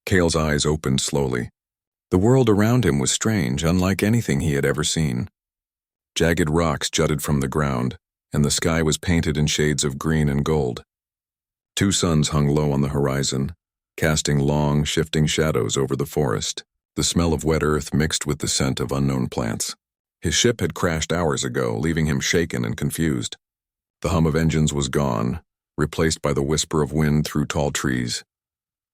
Kale's eyes opened slowly. The world around him was strange, unlike anything he had ever seen. Jagged rocks jutted from the ground, and the sky was painted in shades of green and gold. Two suns hung low on the horizon, casting long, shifting shadows over the forest. The smell of wet earth mixed with the scent of unknown plants. His ship had crashed hours ago, leaving him shaken and confused. The hum of engines was gone, replaced by the whisper of wind through tall trees.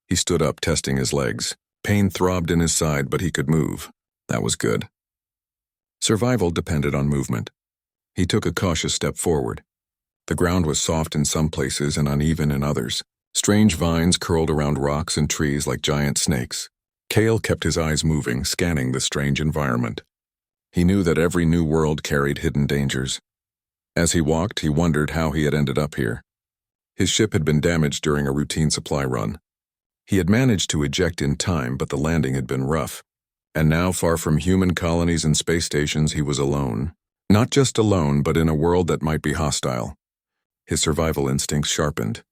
He stood up, testing his legs. Pain throbbed in his side, but he could move. That was good. Survival depended on movement. He took a cautious step forward. The ground was soft in some places and uneven in others. Strange vines curled around rocks and trees like giant snakes. Kale kept his eyes moving, scanning the strange environment. He knew that every new world carried hidden dangers. As he walked, he wondered how he had ended up here. His ship had been damaged during a routine supply run. He had managed to eject in time, but the landing had been rough. And now, far from human colonies and space stations, he was alone. Not just alone, but in a world that might be hostile. His survival instincts sharpened.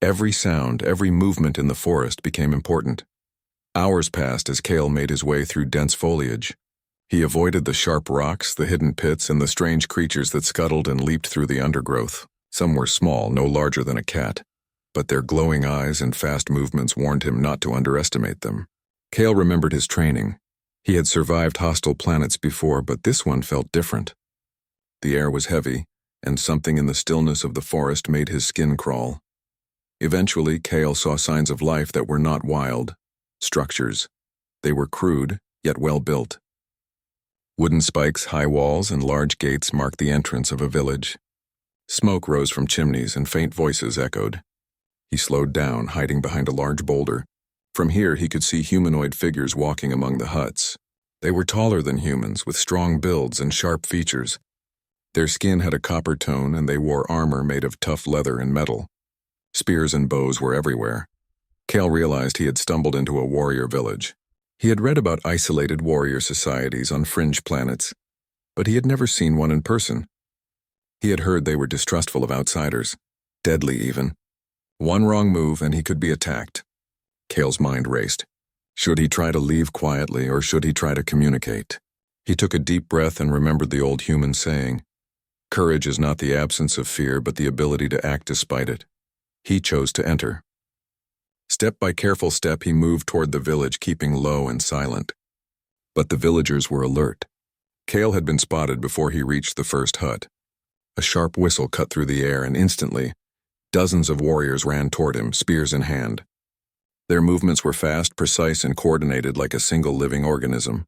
Every sound, every movement in the forest became important. Hours passed as Kale made his way through dense foliage. He avoided the sharp rocks, the hidden pits, and the strange creatures that scuttled and leaped through the undergrowth. Some were small, no larger than a cat, but their glowing eyes and fast movements warned him not to underestimate them. Kale remembered his training. He had survived hostile planets before, but this one felt different. The air was heavy, and something in the stillness of the forest made his skin crawl. Eventually, Kale saw signs of life that were not wild. Structures. They were crude, yet well-built. Wooden spikes, high walls, and large gates marked the entrance of a village. Smoke rose from chimneys and faint voices echoed. He slowed down, hiding behind a large boulder. From here, he could see humanoid figures walking among the huts. They were taller than humans, with strong builds and sharp features. Their skin had a copper tone, and they wore armor made of tough leather and metal. Spears and bows were everywhere. Kale realized he had stumbled into a warrior village. He had read about isolated warrior societies on fringe planets, but he had never seen one in person. He had heard they were distrustful of outsiders, deadly even. One wrong move and he could be attacked. Kale's mind raced. Should he try to leave quietly, or should he try to communicate? He took a deep breath and remembered the old human saying, "Courage is not the absence of fear, but the ability to act despite it." He chose to enter. Step by careful step, he moved toward the village, keeping low and silent. But the villagers were alert. Kale had been spotted before he reached the first hut. A sharp whistle cut through the air, and instantly, dozens of warriors ran toward him, spears in hand. Their movements were fast, precise, and coordinated like a single living organism.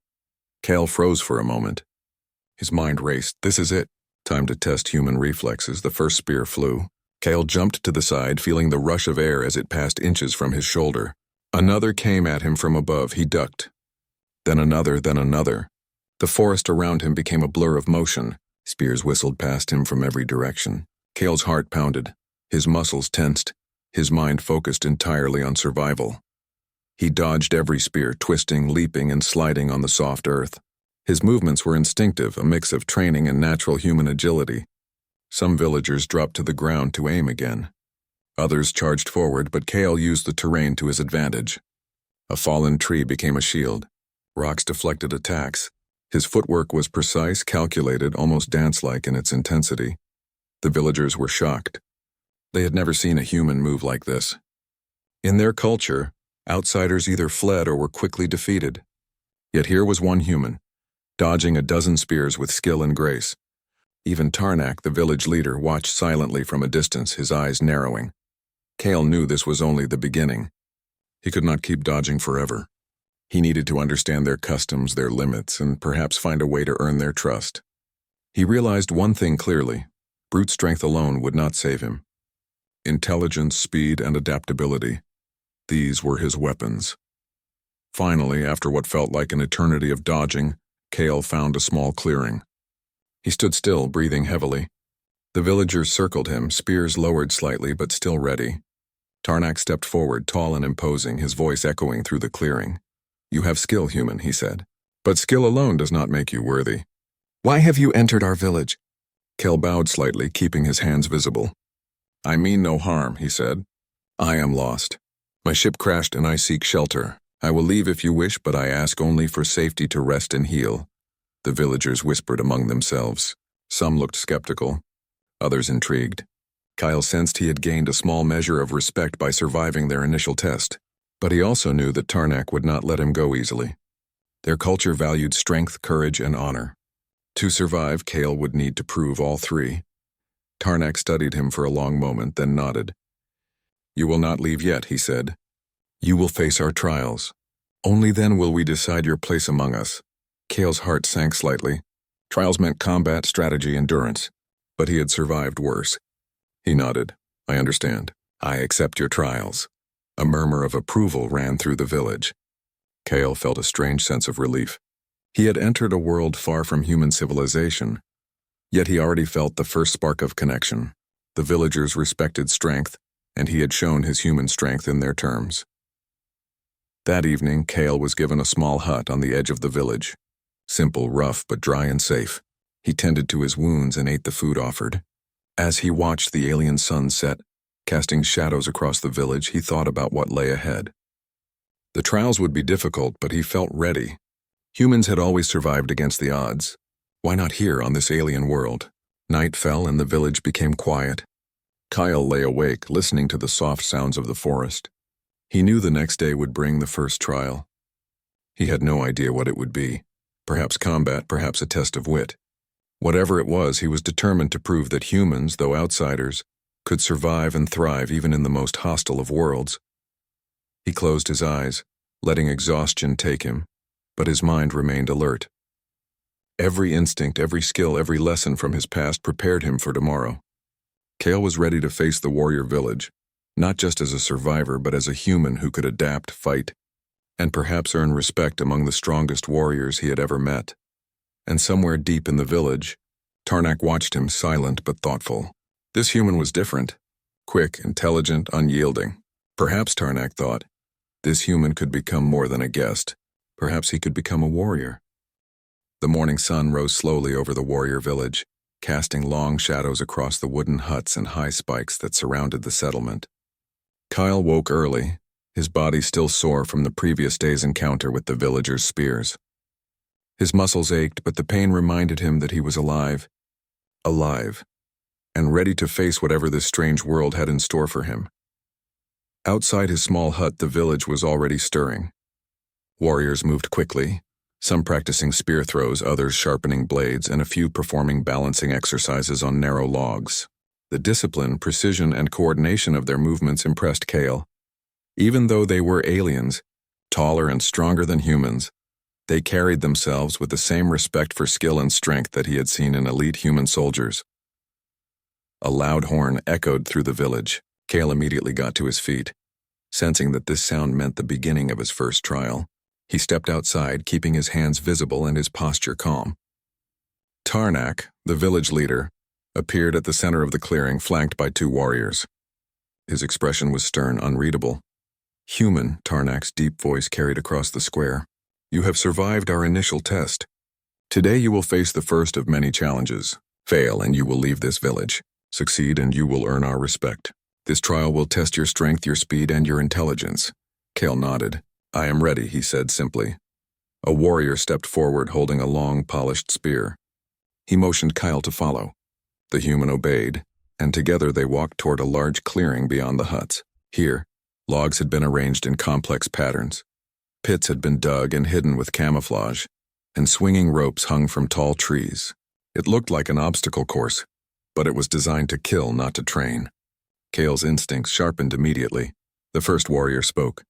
Kale froze for a moment. His mind raced. This is it. Time to test human reflexes. The first spear flew. Kale jumped to the side, feeling the rush of air as it passed inches from his shoulder. Another came at him from above. He ducked. Then another, then another. The forest around him became a blur of motion. Spears whistled past him from every direction. Kale's heart pounded. His muscles tensed. His mind focused entirely on survival. He dodged every spear, twisting, leaping, and sliding on the soft earth. His movements were instinctive, a mix of training and natural human agility. Some villagers dropped to the ground to aim again. Others charged forward, but Kale used the terrain to his advantage. A fallen tree became a shield. Rocks deflected attacks. His footwork was precise, calculated, almost dance-like in its intensity. The villagers were shocked. They had never seen a human move like this. In their culture, outsiders either fled or were quickly defeated. Yet here was one human, dodging a dozen spears with skill and grace. Even Tarnak, the village leader, watched silently from a distance, his eyes narrowing. Kale knew this was only the beginning. He could not keep dodging forever. He needed to understand their customs, their limits, and perhaps find a way to earn their trust. He realized one thing clearly: brute strength alone would not save him. Intelligence, speed, and adaptability. These were his weapons. Finally, after what felt like an eternity of dodging, Kale found a small clearing. He stood still, breathing heavily. The villagers circled him, spears lowered slightly but still ready. Tarnak stepped forward, tall and imposing, his voice echoing through the clearing. "You have skill, human," he said. "But skill alone does not make you worthy. Why have you entered our village?" Kale bowed slightly, keeping his hands visible. "I mean no harm," he said. "I am lost. My ship crashed and I seek shelter. I will leave if you wish, but I ask only for safety to rest and heal, the villagers whispered among themselves. Some looked skeptical, others intrigued. Kyle sensed he had gained a small measure of respect by surviving their initial test, but he also knew that Tarnak would not let him go easily. Their culture valued strength, courage, and honor. To survive, Kale would need to prove all three. Tarnak studied him for a long moment, then nodded. You will not leave yet, he said. You will face our trials. Only then will we decide your place among us. Kale's heart sank slightly. Trials meant combat, strategy, endurance. But he had survived worse. He nodded. I understand. I accept your trials. A murmur of approval ran through the village. Kale felt a strange sense of relief. He had entered a world far from human civilization. Yet he already felt the first spark of connection. The villagers respected strength, and he had shown his human strength in their terms. That evening, Kale was given a small hut on the edge of the village. Simple, rough, but dry and safe. He tended to his wounds and ate the food offered. As he watched the alien sun set, casting shadows across the village, he thought about what lay ahead. The trials would be difficult, but he felt ready. Humans had always survived against the odds. Why not here on this alien world? Night fell and the village became quiet. Kyle lay awake, listening to the soft sounds of the forest. He knew the next day would bring the first trial. He had no idea what it would be. Perhaps combat, perhaps a test of wit. Whatever it was, he was determined to prove that humans, though outsiders, could survive and thrive even in the most hostile of worlds. He closed his eyes, letting exhaustion take him, but his mind remained alert. Every instinct, every skill, every lesson from his past prepared him for tomorrow. Kale was ready to face the warrior village, not just as a survivor, but as a human who could adapt, fight, and perhaps earn respect among the strongest warriors he had ever met. And somewhere deep in the village, Tarnak watched him, silent but thoughtful. This human was different. Quick, intelligent, unyielding. Perhaps, Tarnak thought, this human could become more than a guest. Perhaps he could become a warrior. The morning sun rose slowly over the warrior village, casting long shadows across the wooden huts and high spikes that surrounded the settlement. Kyle woke early, his body still sore from the previous day's encounter with the villagers' spears. His muscles ached, but the pain reminded him that he was alive, and ready to face whatever this strange world had in store for him. Outside his small hut, the village was already stirring. Warriors moved quickly, some practicing spear throws, others sharpening blades, and a few performing balancing exercises on narrow logs. The discipline, precision, and coordination of their movements impressed Kale. Even though they were aliens, taller and stronger than humans, they carried themselves with the same respect for skill and strength that he had seen in elite human soldiers. A loud horn echoed through the village. Kale immediately got to his feet, sensing that this sound meant the beginning of his first trial. He stepped outside, keeping his hands visible and his posture calm. Tarnak, the village leader, appeared at the center of the clearing, flanked by two warriors. His expression was stern, unreadable. Human, Tarnak's deep voice carried across the square. You have survived our initial test. Today you will face the first of many challenges. Fail and you will leave this village. Succeed and you will earn our respect. This trial will test your strength, your speed, and your intelligence. Kale nodded. I am ready, he said simply. A warrior stepped forward holding a long, polished spear. He motioned Kyle to follow. The human obeyed, and together they walked toward a large clearing beyond the huts. Here, logs had been arranged in complex patterns. Pits had been dug and hidden with camouflage, and swinging ropes hung from tall trees. It looked like an obstacle course, but it was designed to kill, not to train. Kale's instincts sharpened immediately. The first warrior spoke.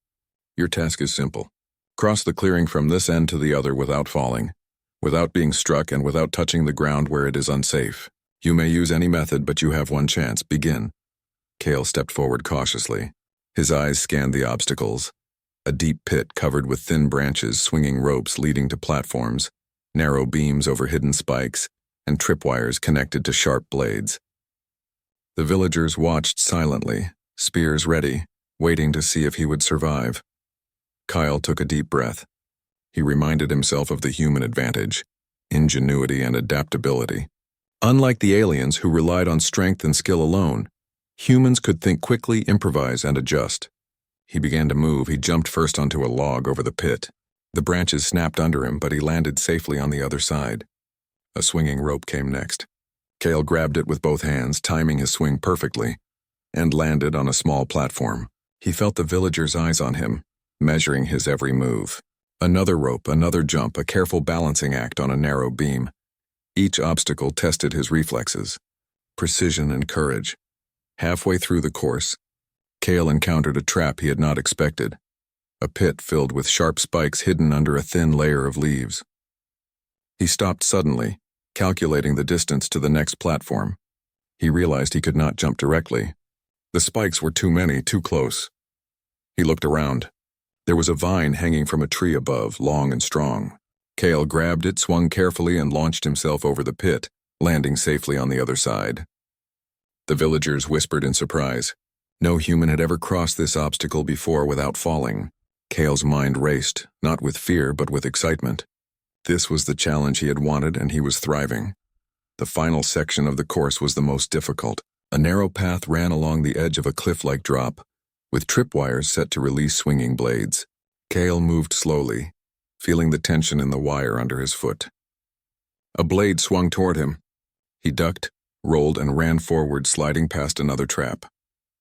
Your task is simple. Cross the clearing from this end to the other without falling, without being struck, and without touching the ground where it is unsafe. You may use any method, but you have one chance. Begin. Kale stepped forward cautiously. His eyes scanned the obstacles. A deep pit covered with thin branches, swinging ropes leading to platforms, narrow beams over hidden spikes, and tripwires connected to sharp blades. The villagers watched silently, spears ready, waiting to see if he would survive. Kyle took a deep breath. He reminded himself of the human advantage, ingenuity and adaptability. Unlike the aliens who relied on strength and skill alone, humans could think quickly, improvise, and adjust. He began to move. He jumped first onto a log over the pit. The branches snapped under him, but he landed safely on the other side. A swinging rope came next. Cale grabbed it with both hands, timing his swing perfectly, and landed on a small platform. He felt the villagers' eyes on him, measuring his every move. Another rope, another jump, a careful balancing act on a narrow beam. Each obstacle tested his reflexes, precision and courage. Halfway through the course, Cale encountered a trap he had not expected, a pit filled with sharp spikes hidden under a thin layer of leaves. He stopped suddenly, calculating the distance to the next platform. He realized he could not jump directly. The spikes were too many, too close. He looked around. There was a vine hanging from a tree above, long and strong. Cale grabbed it, swung carefully, and launched himself over the pit, landing safely on the other side. The villagers whispered in surprise. No human had ever crossed this obstacle before without falling. Cale's mind raced, not with fear but with excitement. This was the challenge he had wanted, and he was thriving. The final section of the course was the most difficult. A narrow path ran along the edge of a cliff-like drop, with tripwires set to release swinging blades. Cale moved slowly, feeling the tension in the wire under his foot. A blade swung toward him. He ducked, rolled, and ran forward, sliding past another trap.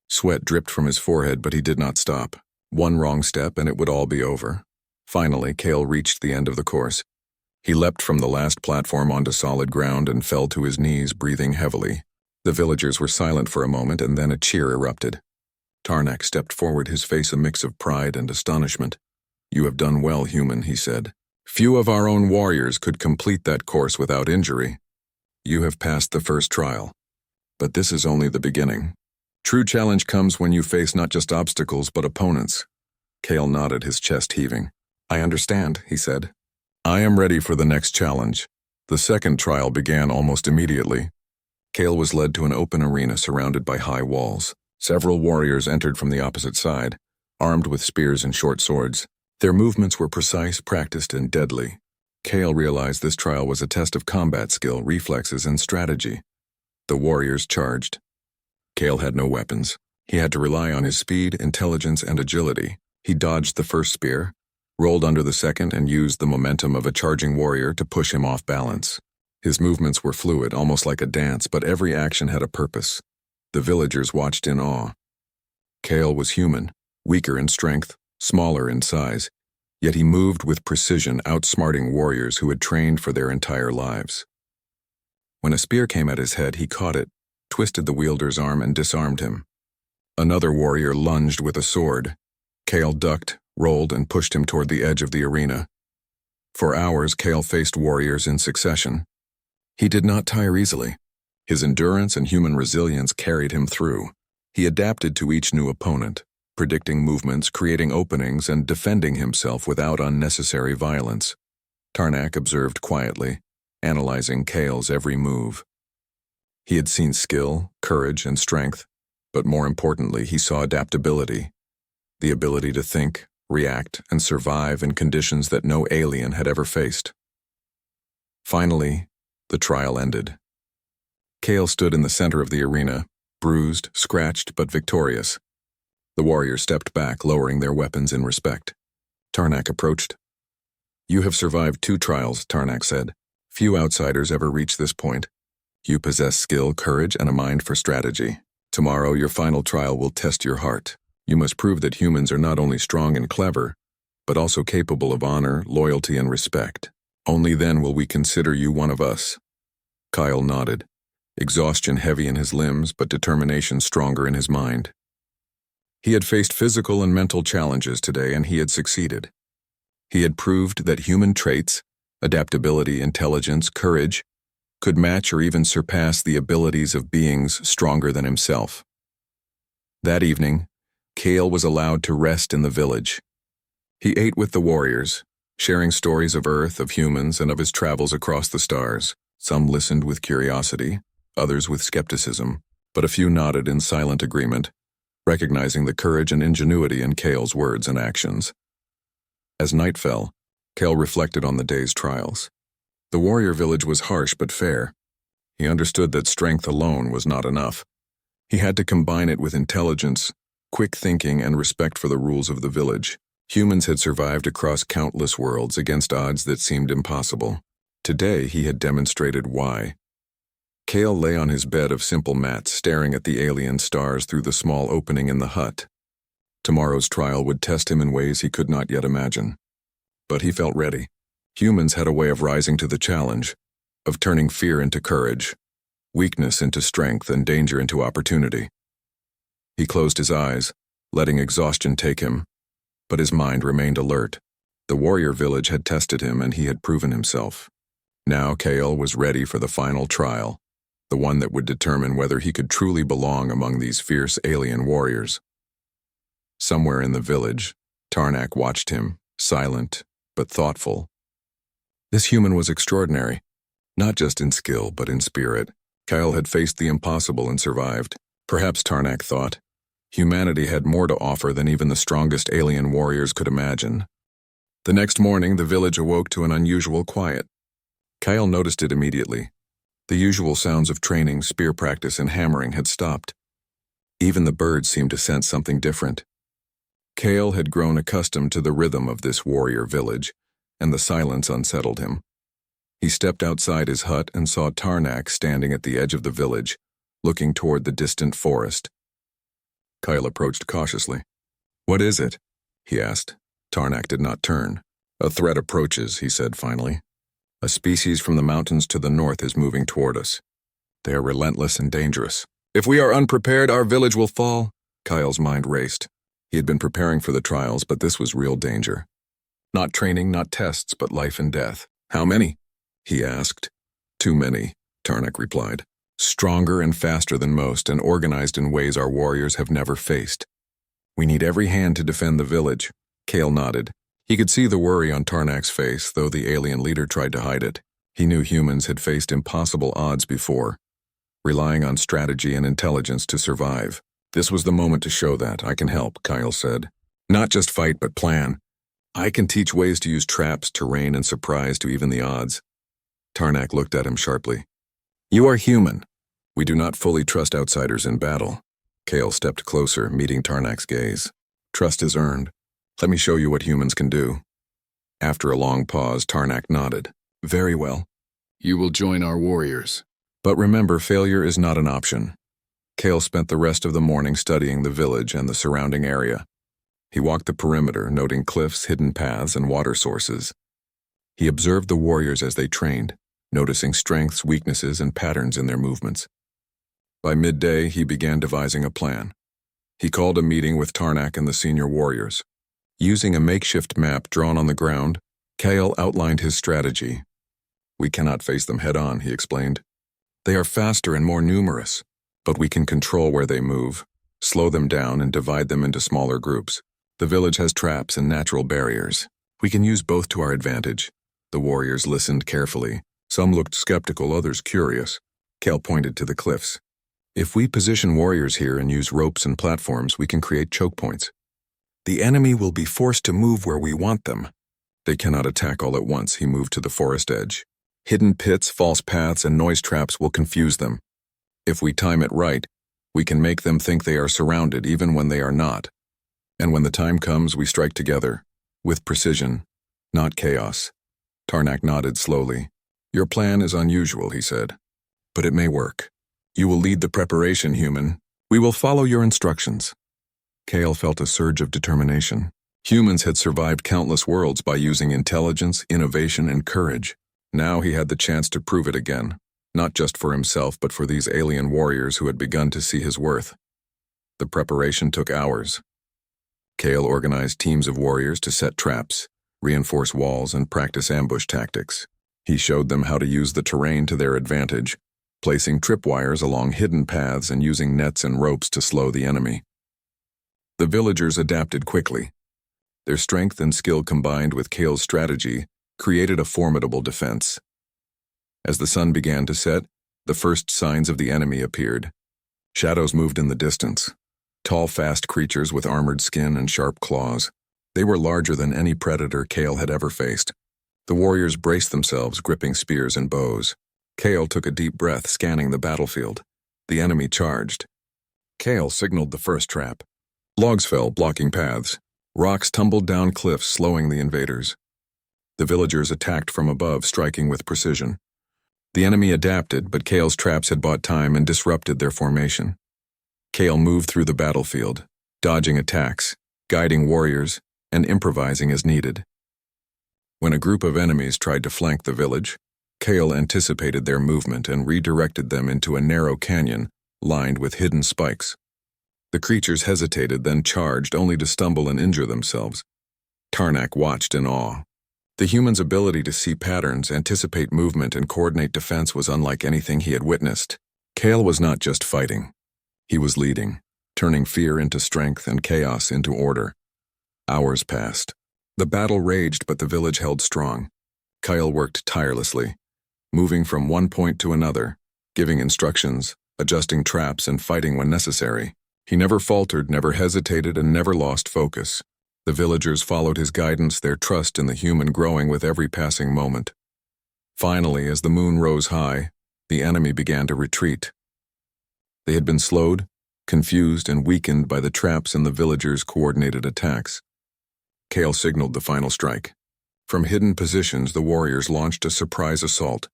Sweat dripped from his forehead, but he did not stop. One wrong step, and it would all be over. Finally, Cale reached the end of the course. He leapt from the last platform onto solid ground and fell to his knees, breathing heavily. The villagers were silent for a moment, and then a cheer erupted. Tarnak stepped forward, his face a mix of pride and astonishment. "You have done well, human," he said. "Few of our own warriors could complete that course without injury. You have passed the first trial. But this is only the beginning. True challenge comes when you face not just obstacles but opponents." Cale nodded, his chest heaving. "I understand," he said. "I am ready for the next challenge." The second trial began almost immediately. Cale was led to an open arena surrounded by high walls. Several warriors entered from the opposite side, armed with spears and short swords. Their movements were precise, practiced, and deadly. Cale realized this trial was a test of combat skill, reflexes, and strategy. The warriors charged. Cale had no weapons. He had to rely on his speed, intelligence, and agility. He dodged the first spear, rolled under the second, and used the momentum of a charging warrior to push him off balance. His movements were fluid, almost like a dance, but every action had a purpose. The villagers watched in awe. Cale was human, weaker in strength, smaller in size, yet he moved with precision, outsmarting warriors who had trained for their entire lives. When a spear came at his head, he caught it, twisted the wielder's arm, and disarmed him. Another warrior lunged with a sword. Cale ducked, rolled, and pushed him toward the edge of the arena. For hours, Cale faced warriors in succession. He did not tire easily. His endurance and human resilience carried him through. He adapted to each new opponent, predicting movements, creating openings, and defending himself without unnecessary violence. Tarnak observed quietly, analyzing Cale's every move. He had seen skill, courage, and strength, but more importantly, he saw adaptability, the ability to think, react, and survive in conditions that no alien had ever faced. Finally, the trial ended. Cale stood in the center of the arena, bruised, scratched, but victorious. The warriors stepped back, lowering their weapons in respect. Tarnak approached. "You have survived 2 trials," Tarnak said. "Few outsiders ever reach this point. You possess skill, courage, and a mind for strategy. Tomorrow, your final trial will test your heart. You must prove that humans are not only strong and clever, but also capable of honor, loyalty, and respect. Only then will we consider you one of us." Cale nodded, exhaustion heavy in his limbs, but determination stronger in his mind. He had faced physical and mental challenges today, and he had succeeded. He had proved that human traits, adaptability, intelligence, courage, could match or even surpass the abilities of beings stronger than himself. That evening, Cale was allowed to rest in the village. He ate with the warriors, sharing stories of Earth, of humans, and of his travels across the stars. Some listened with curiosity, others with skepticism, but a few nodded in silent agreement, recognizing the courage and ingenuity in Cale's words and actions. As night fell, Cale reflected on the day's trials. The warrior village was harsh but fair. He understood that strength alone was not enough. He had to combine it with intelligence, quick thinking, and respect for the rules of the village. Humans had survived across countless worlds against odds that seemed impossible. Today, he had demonstrated why. Kale lay on his bed of simple mats, staring at the alien stars through the small opening in the hut. Tomorrow's trial would test him in ways he could not yet imagine. But he felt ready. Humans had a way of rising to the challenge, of turning fear into courage, weakness into strength, and danger into opportunity. He closed his eyes, letting exhaustion take him, but his mind remained alert. The warrior village had tested him, and he had proven himself. Now Kale was ready for the final trial, the one that would determine whether he could truly belong among these fierce alien warriors. Somewhere in the village, Tarnak watched him, silent but thoughtful. This human was extraordinary, not just in skill but in spirit. Kyle had faced the impossible and survived. Perhaps, Tarnak thought, humanity had more to offer than even the strongest alien warriors could imagine. The next morning, the village awoke to an unusual quiet. Kyle noticed it immediately. The usual sounds of training, spear practice, and hammering had stopped. Even the birds seemed to sense something different. Kale had grown accustomed to the rhythm of this warrior village, and the silence unsettled him. He stepped outside his hut and saw Tarnak standing at the edge of the village, looking toward the distant forest. Kyle approached cautiously. "What is it?" he asked. Tarnak did not turn. "A threat approaches," he said finally. "A species from the mountains to the north is moving toward us. They are relentless and dangerous. If we are unprepared, our village will fall." Kyle's mind raced. He had been preparing for the trials, but this was real danger. Not training, not tests, but life and death. "How many?" he asked. "Too many," Tarnak replied. "Stronger and faster than most, and organized in ways our warriors have never faced. We need every hand to defend the village." Kale nodded. He could see the worry on Tarnak's face, though the alien leader tried to hide it. He knew humans had faced impossible odds before, relying on strategy and intelligence to survive. "This was the moment to show that. I can help," Kyle said. "Not just fight, but plan. I can teach ways to use traps, terrain, and surprise to even the odds." Tarnak looked at him sharply. "You are human. We do not fully trust outsiders in battle." Kale stepped closer, meeting Tarnak's gaze. "Trust is earned. Let me show you what humans can do." After a long pause, Tarnak nodded. "Very well. You will join our warriors. But remember, failure is not an option." Kale spent the rest of the morning studying the village and the surrounding area. He walked the perimeter, noting cliffs, hidden paths, and water sources. He observed the warriors as they trained, noticing strengths, weaknesses, and patterns in their movements. By midday, he began devising a plan. He called a meeting with Tarnak and the senior warriors. Using a makeshift map drawn on the ground, Kale outlined his strategy. "We cannot face them head-on," he explained. "They are faster and more numerous, but we can control where they move, slow them down, and divide them into smaller groups. The village has traps and natural barriers. We can use both to our advantage." The warriors listened carefully. Some looked skeptical, others curious. Kale pointed to the cliffs. "If we position warriors here and use ropes and platforms, we can create choke points. The enemy will be forced to move where we want them. They cannot attack all at once." He moved to the forest edge. "Hidden pits, false paths, and noise traps will confuse them. If we time it right, we can make them think they are surrounded even when they are not. And when the time comes, we strike together, with precision, not chaos." Tarnak nodded slowly. "Your plan is unusual," he said, "but it may work. You will lead the preparation, human. We will follow your instructions." Kale felt a surge of determination. Humans had survived countless worlds by using intelligence, innovation, and courage. Now he had the chance to prove it again, not just for himself but for these alien warriors who had begun to see his worth. The preparation took hours. Kale organized teams of warriors to set traps, reinforce walls, and practice ambush tactics. He showed them how to use the terrain to their advantage, placing tripwires along hidden paths and using nets and ropes to slow the enemy. The villagers adapted quickly. Their strength and skill combined with Kale's strategy created a formidable defense. As the sun began to set, the first signs of the enemy appeared. Shadows moved in the distance. Tall, fast creatures with armored skin and sharp claws. They were larger than any predator Kale had ever faced. The warriors braced themselves, gripping spears and bows. Kale took a deep breath, scanning the battlefield. The enemy charged. Kale signaled the first trap. Logs fell, blocking paths. Rocks tumbled down cliffs, slowing the invaders. The villagers attacked from above, striking with precision. The enemy adapted, but Kale's traps had bought time and disrupted their formation. Kale moved through the battlefield, dodging attacks, guiding warriors, and improvising as needed. When a group of enemies tried to flank the village, Kale anticipated their movement and redirected them into a narrow canyon lined with hidden spikes. The creatures hesitated, then charged, only to stumble and injure themselves. Tarnak watched in awe. The human's ability to see patterns, anticipate movement, and coordinate defense was unlike anything he had witnessed. Kale was not just fighting. He was leading, turning fear into strength and chaos into order. Hours passed. The battle raged, but the village held strong. Kyle worked tirelessly, moving from one point to another, giving instructions, adjusting traps, and fighting when necessary. He never faltered, never hesitated, and never lost focus. The villagers followed his guidance, their trust in the human growing with every passing moment. Finally, as the moon rose high, the enemy began to retreat. They had been slowed, confused, and weakened by the traps and the villagers' coordinated attacks. Kale signaled the final strike. From hidden positions, the warriors launched a surprise assault,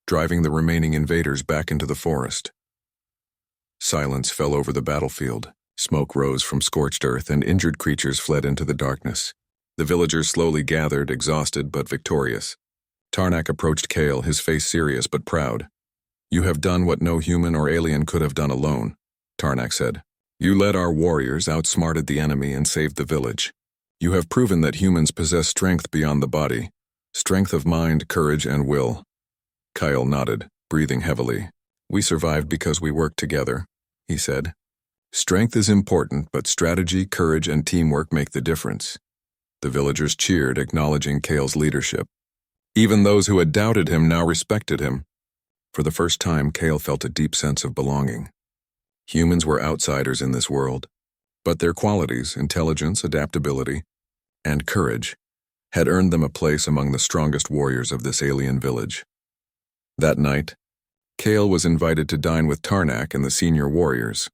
driving the remaining invaders back into the forest. Silence fell over the battlefield. Smoke rose from scorched earth, and injured creatures fled into the darkness. The villagers slowly gathered, exhausted but victorious. Tarnak approached Kale, his face serious but proud. "You have done what no human or alien could have done alone," Tarnak said. "You led our warriors, outsmarted the enemy, and saved the village. You have proven that humans possess strength beyond the body, strength of mind, courage, and will." Kyle nodded, breathing heavily. "We survived because we worked together," he said. "Strength is important, but strategy, courage, and teamwork make the difference." The villagers cheered, acknowledging Kale's leadership. Even those who had doubted him now respected him. For the first time, Kale felt a deep sense of belonging. Humans were outsiders in this world, but their qualities, intelligence, adaptability, and courage, had earned them a place among the strongest warriors of this alien village. That night, Kale was invited to dine with Tarnak and the senior warriors.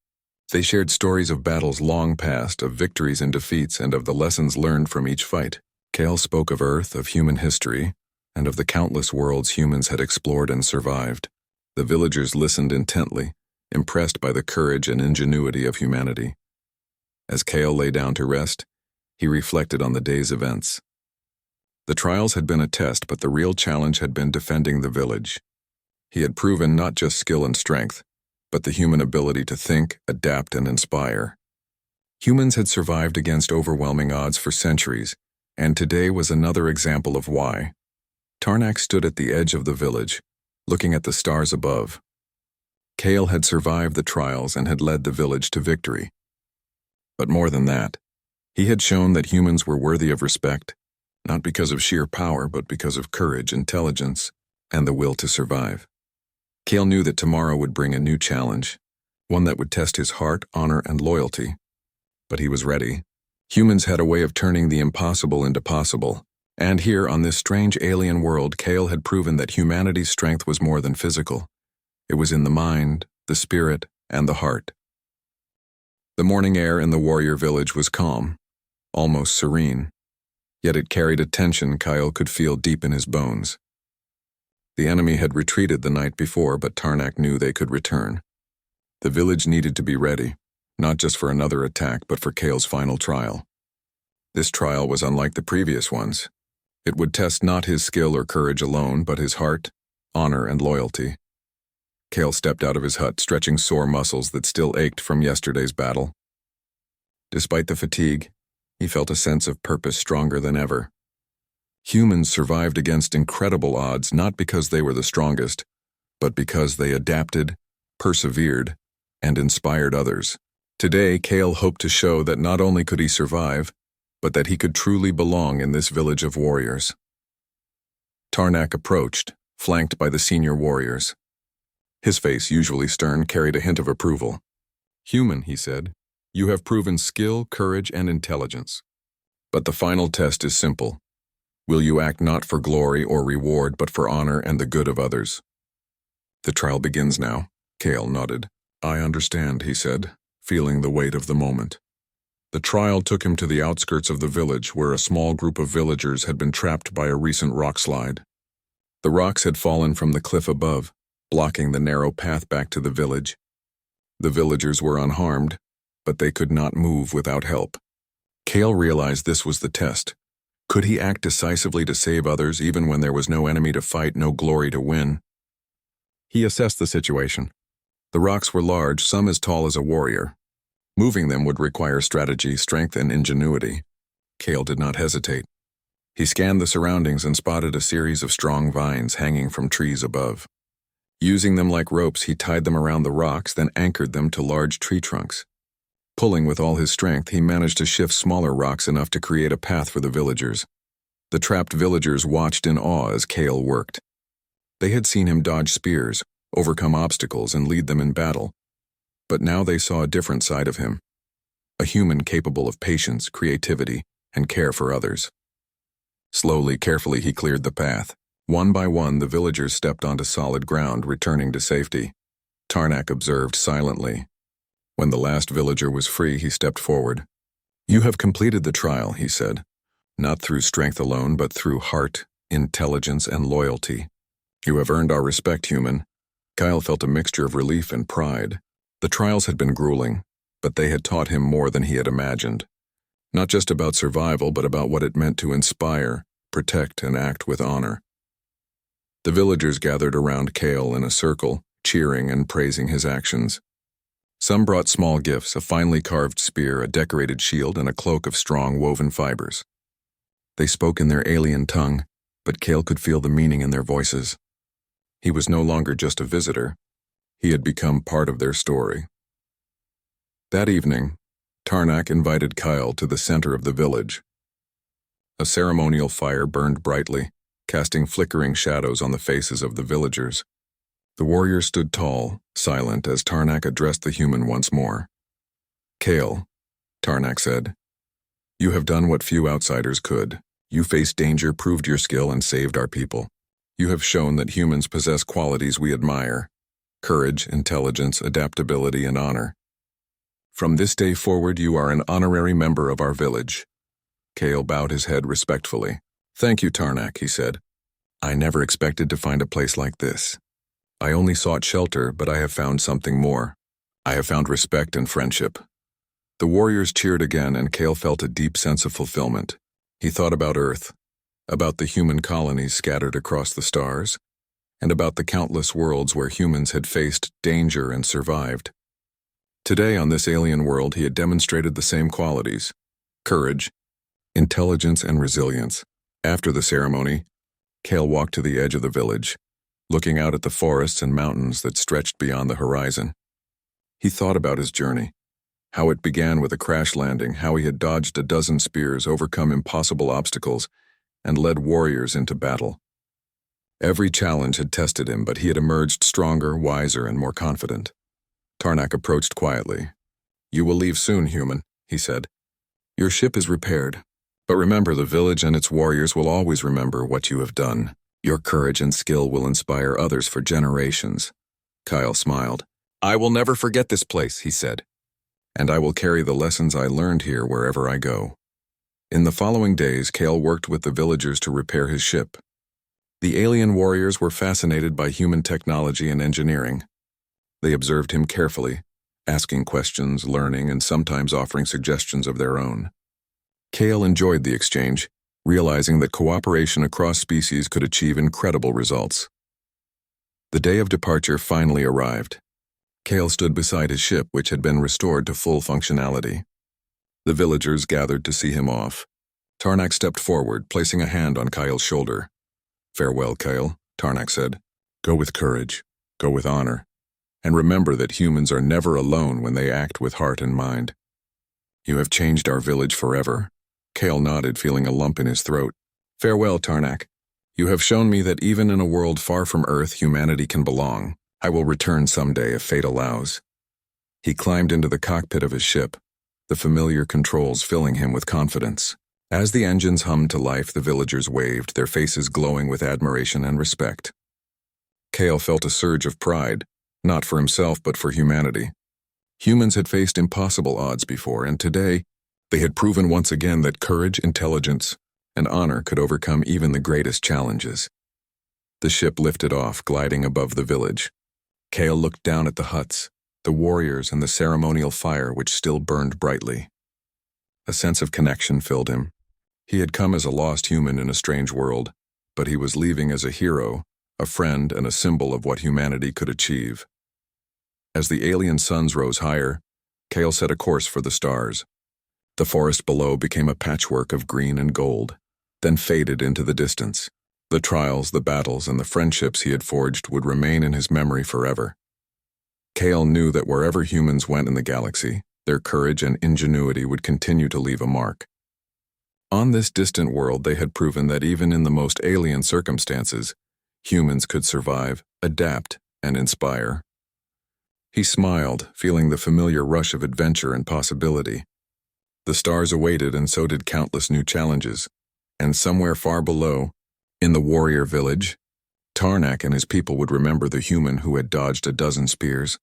They shared stories of battles long past, of victories and defeats, and of the lessons learned from each fight. Kale spoke of Earth, of human history, and of the countless worlds humans had explored and survived. The villagers listened intently, impressed by the courage and ingenuity of humanity. As Kale lay down to rest, he reflected on the day's events. The trials had been a test, but the real challenge had been defending the village. He had proven not just skill and strength, but the human ability to think, adapt, and inspire. Humans had survived against overwhelming odds for centuries, and today was another example of why. Tarnak stood at the edge of the village, looking at the stars above. Kale had survived the trials and had led the village to victory. But more than that, he had shown that humans were worthy of respect, not because of sheer power, but because of courage, intelligence, and the will to survive. Kale knew that tomorrow would bring a new challenge, one that would test his heart, honor, and loyalty. But he was ready. Humans had a way of turning the impossible into possible, and here on this strange alien world, Kale had proven that humanity's strength was more than physical. It was in the mind, the spirit, and the heart. The morning air in the warrior village was calm, almost serene, yet it carried a tension Kyle could feel deep in his bones. The enemy had retreated the night before, but Tarnak knew they could return. The village needed to be ready, not just for another attack, but for Kale's final trial. This trial was unlike the previous ones. It would test not his skill or courage alone, but his heart, honor, and loyalty. Kale stepped out of his hut, stretching sore muscles that still ached from yesterday's battle. Despite the fatigue, he felt a sense of purpose stronger than ever. Humans survived against incredible odds not because they were the strongest, but because they adapted, persevered, and inspired others. Today, Kale hoped to show that not only could he survive, but that he could truly belong in this village of warriors. Tarnak approached, flanked by the senior warriors. His face, usually stern, carried a hint of approval. "Human," he said, "you have proven skill, courage, and intelligence. But the final test is simple. Will you act not for glory or reward, but for honor and the good of others?" "The trial begins now," Kale nodded. "I understand," he said, feeling the weight of the moment. The trial took him to the outskirts of the village where a small group of villagers had been trapped by a recent rock slide. The rocks had fallen from the cliff above, blocking the narrow path back to the village. The villagers were unharmed, but they could not move without help. Cale realized this was the test. Could he act decisively to save others even when there was no enemy to fight, no glory to win? He assessed the situation. The rocks were large, some as tall as a warrior. Moving them would require strategy, strength, and ingenuity. Cale did not hesitate. He scanned the surroundings and spotted a series of strong vines hanging from trees above. Using them like ropes, he tied them around the rocks, then anchored them to large tree trunks. Pulling with all his strength, he managed to shift smaller rocks enough to create a path for the villagers. The trapped villagers watched in awe as Cale worked. They had seen him dodge spears, overcome obstacles, and lead them in battle. But now they saw a different side of him. A human capable of patience, creativity, and care for others. Slowly, carefully, he cleared the path. One by one, the villagers stepped onto solid ground, returning to safety. Tarnak observed silently. When the last villager was free, he stepped forward. "You have completed the trial," he said. "Not through strength alone, but through heart, intelligence, and loyalty. You have earned our respect, human." Kyle felt a mixture of relief and pride. The trials had been grueling, but they had taught him more than he had imagined. Not just about survival, but about what it meant to inspire, protect, and act with honor. The villagers gathered around Cale in a circle, cheering and praising his actions. Some brought small gifts, a finely carved spear, a decorated shield, and a cloak of strong woven fibers. They spoke in their alien tongue, but Cale could feel the meaning in their voices. He was no longer just a visitor. He had become part of their story. That evening, Tarnak invited Kyle to the center of the village. A ceremonial fire burned brightly, casting flickering shadows on the faces of the villagers. The warriors stood tall, silent, as Tarnak addressed the human once more. "Cale," Tarnak said, "you have done what few outsiders could. You faced danger, proved your skill, and saved our people. You have shown that humans possess qualities we admire: courage, intelligence, adaptability, and honor. From this day forward, you are an honorary member of our village." Cale bowed his head respectfully. "Thank you, Tarnak," he said. "I never expected to find a place like this. I only sought shelter, but I have found something more. I have found respect and friendship." The warriors cheered again, and Cale felt a deep sense of fulfillment. He thought about Earth, about the human colonies scattered across the stars, and about the countless worlds where humans had faced danger and survived. Today, on this alien world, he had demonstrated the same qualities: courage, intelligence, and resilience. After the ceremony, Cale walked to the edge of the village, looking out at the forests and mountains that stretched beyond the horizon. He thought about his journey, how it began with a crash landing, how he had dodged a dozen spears, overcome impossible obstacles, and led warriors into battle. Every challenge had tested him, but he had emerged stronger, wiser, and more confident. Tarnak approached quietly. "You will leave soon, human," he said. "Your ship is repaired, but remember, the village and its warriors will always remember what you have done. Your courage and skill will inspire others for generations." Kyle smiled. "I will never forget this place," he said, "and I will carry the lessons I learned here wherever I go." In the following days, Cale worked with the villagers to repair his ship. The alien warriors were fascinated by human technology and engineering. They observed him carefully, asking questions, learning, and sometimes offering suggestions of their own. Cale enjoyed the exchange, realizing that cooperation across species could achieve incredible results. The day of departure finally arrived. Cale stood beside his ship, which had been restored to full functionality. The villagers gathered to see him off. Tarnak stepped forward, placing a hand on Kyle's shoulder. "Farewell, Kyle," Tarnak said. "Go with courage, go with honor, and remember that humans are never alone when they act with heart and mind. You have changed our village forever." Cale nodded, feeling a lump in his throat. "Farewell, Tarnak. You have shown me that even in a world far from Earth, humanity can belong. I will return someday if fate allows." He climbed into the cockpit of his ship, the familiar controls filling him with confidence. As the engines hummed to life, the villagers waved, their faces glowing with admiration and respect. Cale felt a surge of pride, not for himself but for humanity. Humans had faced impossible odds before, and today They had proven once again that courage, intelligence, and honor could overcome even the greatest challenges. The ship lifted off, gliding above the village. Kale looked down at the huts, the warriors, and the ceremonial fire which still burned brightly. A sense of connection filled him. He had come as a lost human in a strange world, but he was leaving as a hero, a friend, and a symbol of what humanity could achieve. As the alien suns rose higher, Kale set a course for the stars. The forest below became a patchwork of green and gold, then faded into the distance. The trials, the battles, and the friendships he had forged would remain in his memory forever. Kale knew that wherever humans went in the galaxy, their courage and ingenuity would continue to leave a mark. On this distant world, they had proven that even in the most alien circumstances, humans could survive, adapt, and inspire. He smiled, feeling the familiar rush of adventure and possibility. The stars awaited, and so did countless new challenges. And somewhere far below, in the warrior village, Tarnak and his people would remember the human who had dodged a dozen spears,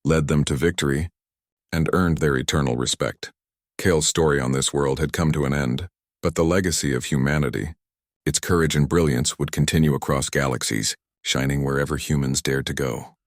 led them to victory, and earned their eternal respect. Kale's story on this world had come to an end, but the legacy of humanity, its courage and brilliance, would continue across galaxies, shining wherever humans dared to go.